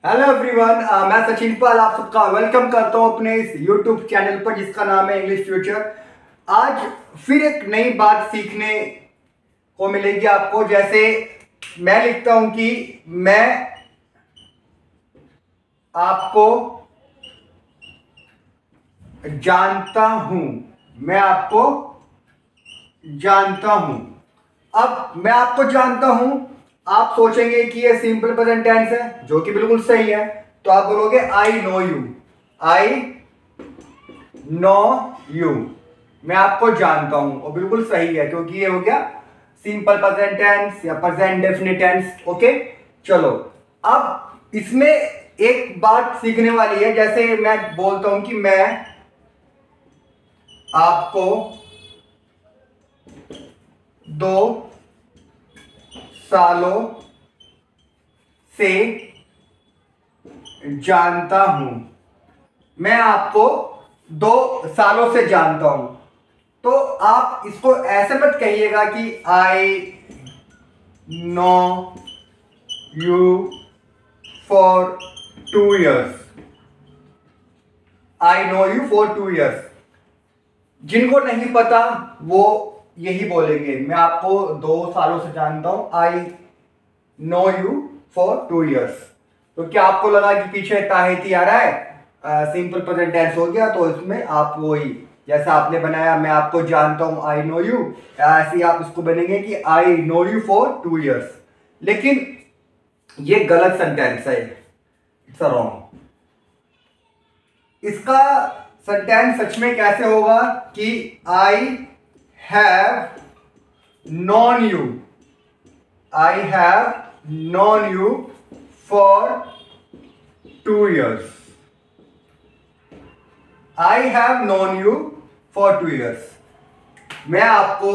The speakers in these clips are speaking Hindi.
हेलो एवरीवन, मैं सचिन पाल आप सबका वेलकम करता हूं अपने इस यूट्यूब चैनल पर जिसका नाम है इंग्लिश फ्यूचर। आज फिर एक नई बात सीखने को मिलेगी आपको। जैसे मैं लिखता हूं कि मैं आपको जानता हूं, मैं आपको जानता हूं। अब मैं आपको जानता हूं, आप सोचेंगे कि ये सिंपल प्रेजेंट टेंस है, जो कि बिल्कुल सही है। तो आप बोलोगे I know you, I know you, मैं आपको जानता हूं। और बिल्कुल सही है क्योंकि ये हो गया सिंपल प्रेजेंट टेंस या प्रेजेंट डेफिनिट टेंस। ओके, चलो अब इसमें एक बात सीखने वाली है। जैसे मैं बोलता हूं कि मैं आपको 2 सालों से जानता हूं, मैं आपको 2 सालों से जानता हूं। तो आप इसको ऐसे मत कहिएगा कि I know you for 2 years, I know you for 2 years। जिनको नहीं पता वो यही बोलेंगे, मैं आपको 2 सालों से जानता हूं, I know you for 2 years। तो क्या आपको लगा कि पीछे ताहेती आ रहा है, सिंपल प्रेजेंट टेंस हो गया। तो इसमें आप वही जैसा आपने बनाया मैं आपको जानता हूं आई नो यू, ऐसे ही आप इसको बनेंगे कि I know you for 2 years। लेकिन ये गलत सेंटेंस है, इट्स रॉन्ग। इसका सेंटेंस सच में कैसे होगा कि आई have known you, I have known you for 2 years, I have known you for 2 years। मैं आपको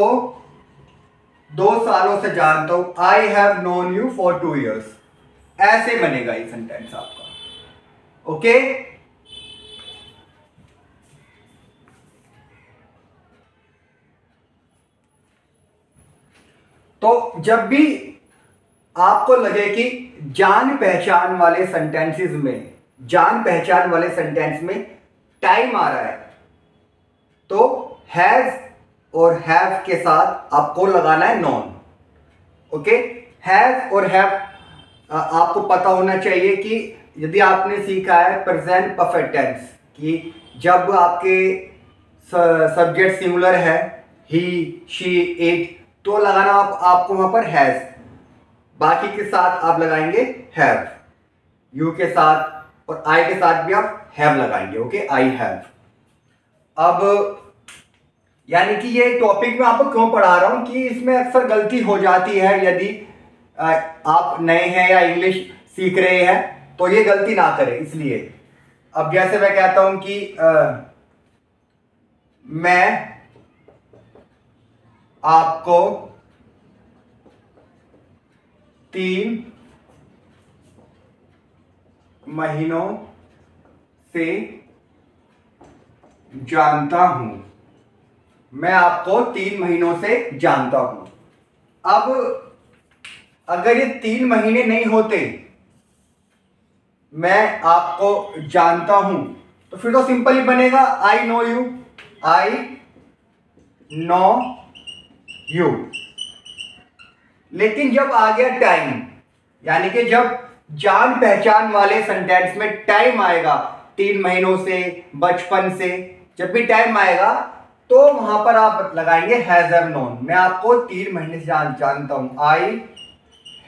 2 सालों से जानता हूं, I have known you for 2 years। ऐसे बनेगा ये सेंटेंस आपका। ओके, तो जब भी आपको लगे कि जान पहचान वाले सेंटेंसेस में, जान पहचान वाले सेंटेंस में टाइम आ रहा है, तो हैज और हैव के साथ आपको लगाना है नॉन। ओके, हैज और हैव आपको पता होना चाहिए कि यदि आपने सीखा है प्रेजेंट परफेक्ट टेंस कि जब आपके सब्जेक्ट सिंगुलर है, ही शी इट, तो लगाना आपको वहां पर हैज, बाकी के साथ आप लगाएंगे हैव, यू के साथ और आई के साथ भी आप हैव लगाएंगे। Okay, I have. अब यानी कि ये टॉपिक मैं आपको क्यों पढ़ा रहा हूं कि इसमें अक्सर गलती हो जाती है। यदि आप नए हैं या इंग्लिश सीख रहे हैं तो ये गलती ना करें, इसलिए। अब जैसे मैं कहता हूं कि मैं आपको 3 महीनों से जानता हूं, मैं आपको 3 महीनों से जानता हूं। अब अगर ये 3 महीने नहीं होते, मैं आपको जानता हूं, तो फिर तो सिंपल ही बनेगा I know you, I know you. लेकिन जब आ गया टाइम, यानी कि जब जान पहचान वाले सेंटेंस में टाइम आएगा, 3 महीनों से, बचपन से, जब भी टाइम आएगा तो वहां पर आप लगाएंगे हैज हैव नोन। मैं आपको 3 महीने से जानता हूं, आई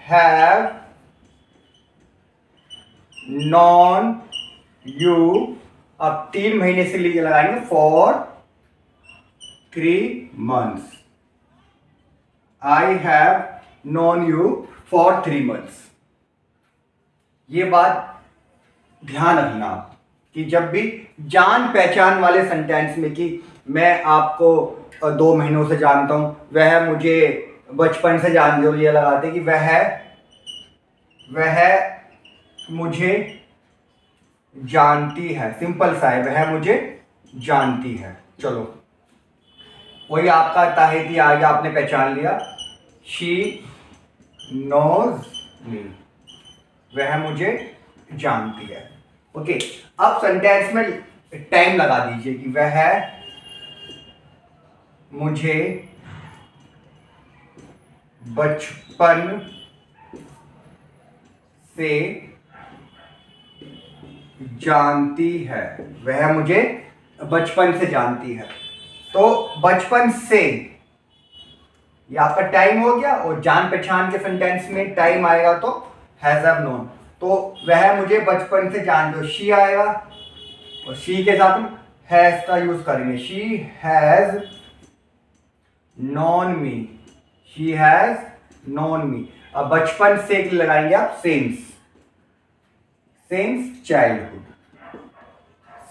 हैव नॉन यू। अब 3 महीने से लिए लगाएंगे for 3 months, I have non you for 3 months। ये बात ध्यान रखना कि जब भी जान पहचान वाले सेंटेंस में कि मैं आपको 2 महीनों से जानता हूं, वह मुझे बचपन से जानते हो, ये लगाते कि वह मुझे जानती है। सिंपल सा है, वह मुझे जानती है। चलो, वही आपका ताहेती आ गया, आपने पहचान लिया, शी नोज मी, वह मुझे जानती है। ओके, अब सेंटेंस में टाइम लगा दीजिए कि वह मुझे बचपन से जानती है। वह मुझे बचपन से जानती है। तो बचपन से ये आपका टाइम हो गया, और जान पहचान के सेंटेंस में टाइम आएगा तो हैज हैव नोन। तो वह मुझे बचपन से जानती है, शी आएगा, और शी के साथ हम हैज का यूज करेंगे। She has known me, she has known me. अब बचपन से लगाएंगे आप since, since childhood,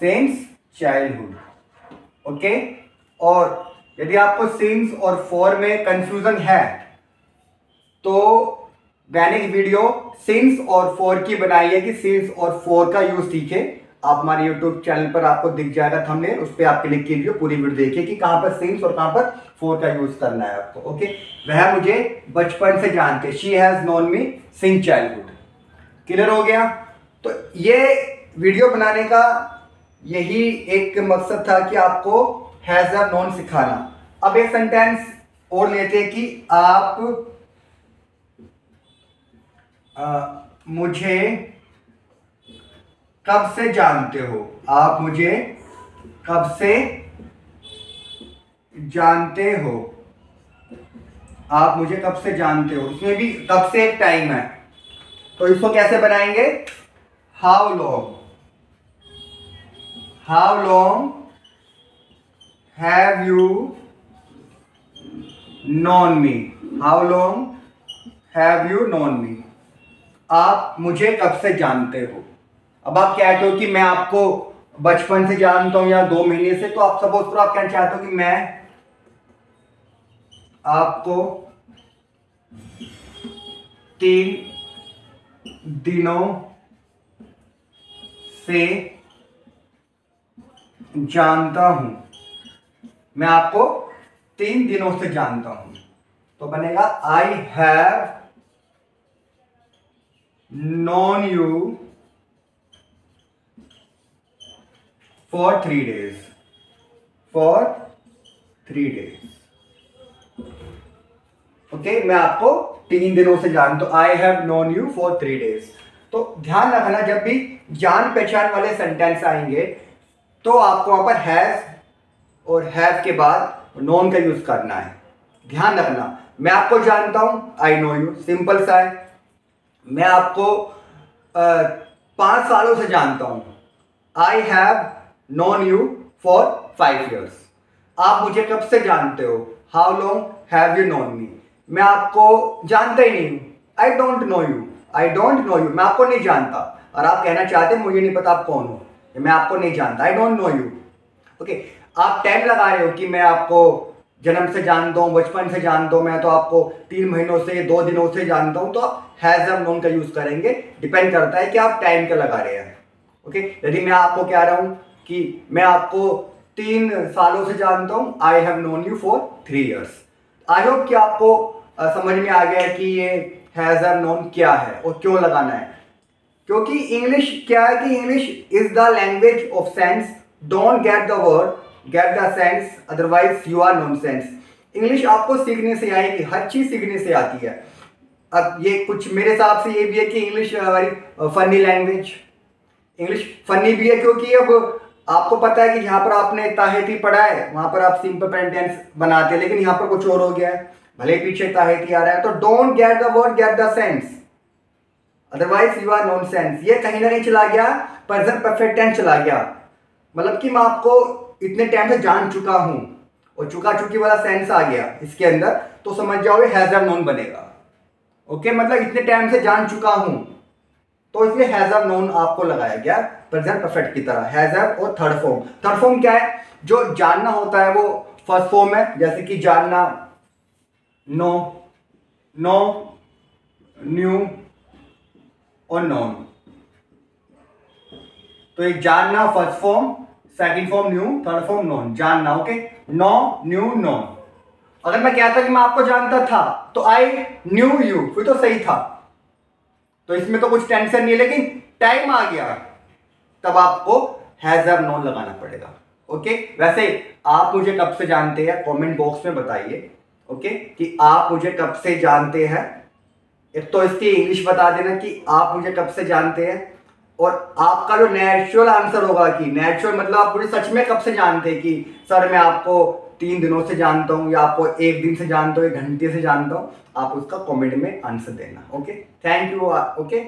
since childhood. Okay, और यदि आपको सिंस और फॉर में कंफ्यूजन है तो मैंने एक वीडियो सिंस और फॉर की बनाई है कि सिंस और फॉर का यूज सीखे। आप हमारे यूट्यूब चैनल पर आपको दिख जाएगा थंबनेल, उस पर आप क्लिक कीजिए, पूरी वीडियो देखिए कि कहां पर सिंस और कहां पर फॉर का यूज करना है आपको। ओके, वह मुझे बचपन से जानते, she has known me since childhood. Clear हो गया? तो ये वीडियो बनाने का यही एक मकसद था कि आपको हैज हैव नोन सिखाना। अब एक सेंटेंस और लेते हैं कि आप मुझे कब से जानते हो। आप मुझे कब से जानते हो, आप मुझे कब से जानते हो। इसमें भी कब से एक टाइम है, तो इसको कैसे बनाएंगे? How long, how long have you known me, how long have you known me. आप मुझे कब से जानते हो। अब आप कहते हो कि मैं आपको बचपन से जानता हूं या 2 महीने से, तो आप सपोज करो आप कहना चाहते हो कि मैं आपको 3 दिनों से जानता हूं, मैं आपको 3 दिनों से जानता हूं। तो बनेगा आई have known you for 3 days, for 3 days। Okay, मैं आपको 3 दिनों से जानता हूं, I have known you for 3 days। तो ध्यान रखना, जब भी जान पहचान वाले सेंटेंस आएंगे तो आपको वहां पर हैज और हैव के बाद नोन का यूज करना है। ध्यान रखना, मैं आपको जानता हूं, आई नो यू, सिंपल सा है। मैं आपको 5 सालों से जानता हूं, I have known you for 5 years। आप मुझे कब से जानते हो, how long have you known me. मैं आपको जानता ही नहीं हूं, I don't know you, I don't know you, मैं आपको नहीं जानता। और आप कहना चाहते हैं मुझे नहीं पता आप कौन हो, मैं आपको नहीं जानता, आई डोंट नो यू। ओके, आप टाइम लगा रहे हो कि मैं आपको जन्म से जानता हूं, बचपन से जानता हूं, मैं तो आपको 3 महीनों से 2 दिनों से जानता हूं, तो आप हैज हैव नोन का यूज करेंगे। डिपेंड करता है कि आप टाइम का लगा रहे हैं। ओके, यदि मैं आपको कह रहा हूं कि मैं आपको 3 सालों से जानता हूं, I have known you for 3 years। I hope कि आपको समझ में आ गया है कि ये हैज हैव नोन क्या है और क्यों लगाना है। क्योंकि इंग्लिश क्या है कि English is the language of sense, don't get the word, get the sense, otherwise you are nonsense. English आपको सीखने से आएगी, हर चीज सीखने से आती है। अब ये कुछ मेरे हिसाब से ये भी है कि English very funny language. English funny भी है क्योंकि अब आपको पता है कि यहाँ पर आपने ताहेती पढ़ा है, वहां पर आप सिंपल प्रेजेंट टेंस बनाते हैं, लेकिन यहाँ पर कुछ और हो गया है, भले पीछे ताहेती आ रहा है। तो don't get the word, get the sense, otherwise you are nonsense. ये कहीं ना कहीं चला गया, प्रेजेंट परफेक्ट टेंस चला गया। मतलब कि मैं आपको इतने टाइम से जान चुका हूं, और चुका चुकी वाला सेंस आ गया इसके अंदर, तो समझ जाओगे हैज हैव नोन बनेगा। ओके, मतलब इतने टाइम से जान चुका हूं, तो इसलिए हैज हैव नोन आपको लगाया गया प्रेजेंट परफेक्ट की तरह। हैज हैव और थर्ड फॉर्म। थर्ड फॉर्म क्या है? जो जानना होता है वो फर्स्ट फॉर्म है, जैसे कि जानना, नो, नो, न्यू और नोन। तो एक जानना first form, second form new, third form known. जानना, ओके, नो, न्यू, नोन। अगर मैं कहता कि मैं आपको जानता था तो आई न्यू यू, फिर तो सही था, तो इसमें तो कुछ टेंशन नहीं है। लेकिन टाइम आ गया तब आपको हैज हैव नोन लगाना पड़ेगा। ओके, वैसे आप मुझे कब से जानते हैं कमेंट बॉक्स में बताइए। ओके, कि आप मुझे कब से जानते हैं। एक तो इसकी इंग्लिश बता देना कि आप मुझे कब से जानते हैं, और आपका जो नेचुरल आंसर होगा कि नेचुरल मतलब आप मुझे सच में कब से जानते हैं कि सर मैं आपको 3 दिनों से जानता हूं या आपको 1 दिन से जानता हूं, 1 घंटे से जानता हूं, आप उसका कमेंट में आंसर देना। Okay, thank you. ओके।